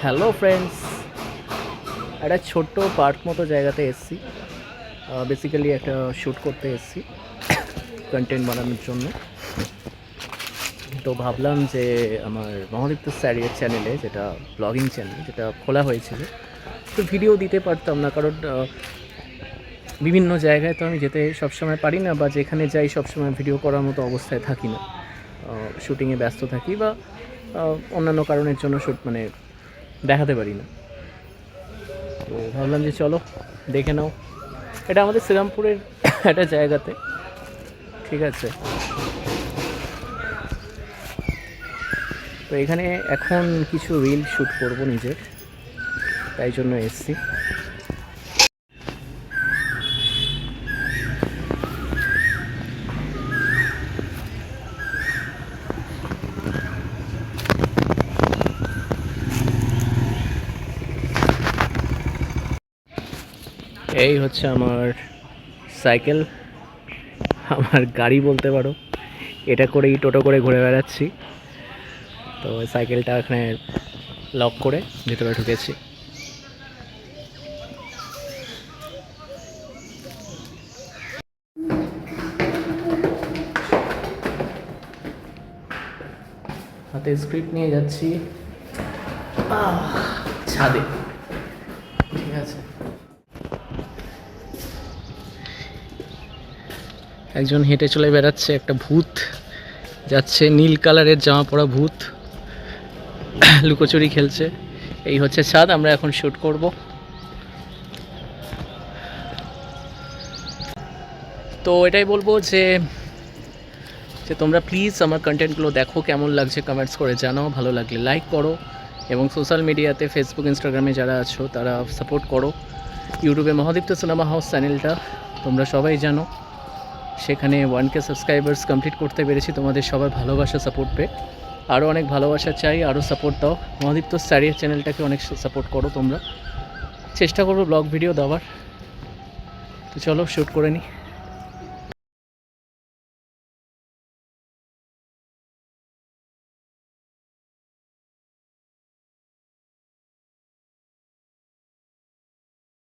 Hello friends, একটা ছোট্ট park মতো জায়গাতে এসেছি। বেসিক্যালি একটা শ্যুট করতে এসেছি কন্টেন্ট বানানোর জন্য। তো ভাবলাম যে আমার মহাদীপ্ত স্যারের চ্যানেলে, যেটা ব্লগিং চ্যানেল, যেটা খোলা হয়েছিল, তো ভিডিও দিতে পারতাম না, কারণ বিভিন্ন জায়গায় তো আমি যেতে সবসময় পারি না, বা যেখানে যাই সবসময় ভিডিও করার মতো অবস্থায় থাকি না। শ্যুটিংয়ে ব্যস্ত থাকি বা অন্যান্য কারণের জন্য দেখাতে পারি না। তো ভাবলাম যে চলো দেখে নাও, এটা আমাদের শ্রীরামপুরের একটা জায়গাতে, ঠিক আছে। তো এখানে এখন কিছু রিল শ্যুট করব নিজের, তাই জন্য এসছি। এই হচ্ছে আমার সাইকেল, আমার গাড়ি বলতে পারো। এটা করেই টোটো করে ঘুরে বেড়াচ্ছি। তো সাইকেলটা এখানে লক করে ভিতরে ঢুকেছি। হাতে স্ক্রিপ্ট নিয়ে যাচ্ছি ছাদে, ঠিক আছে। একজন হেঁটে চলে বেড়াচ্ছে, একটা ভূত যাচ্ছে, নীল কালারের জামা পরা ভূত, লুকোচুরি খেলছে। এই হচ্ছে ছাদ, আমরা এখন শ্যুট করব। তো এটাই বলবো যে তোমরা প্লিজ আমার কন্টেন্টগুলো দেখো, কেমন লাগছে কমেন্টস করে জানাও, ভালো লাগলে লাইক করো, এবং সোশ্যাল মিডিয়াতে ফেসবুক ইনস্টাগ্রামে যারা আছো তারা সাপোর্ট করো। ইউটিউবে মহাদীপ্ত সিনেমা হাউস চ্যানেলটা তোমরা সবাই জানো, সেখানে 1K সাবস্ক্রাইবার্স কমপ্লিট করতে পেরেছি তোমাদের সবার ভালোবাসা সাপোর্ট পেয়ে। আরও অনেক ভালোবাসা চাই, আরও সাপোর্ট দাও। মহাদীপ্ত স্যারের চ্যানেলটাকে অনেক সাপোর্ট করো তোমরা। চেষ্টা করবো ব্লগ ভিডিও দেওয়ার। তো চলো শ্যুট করে নিই।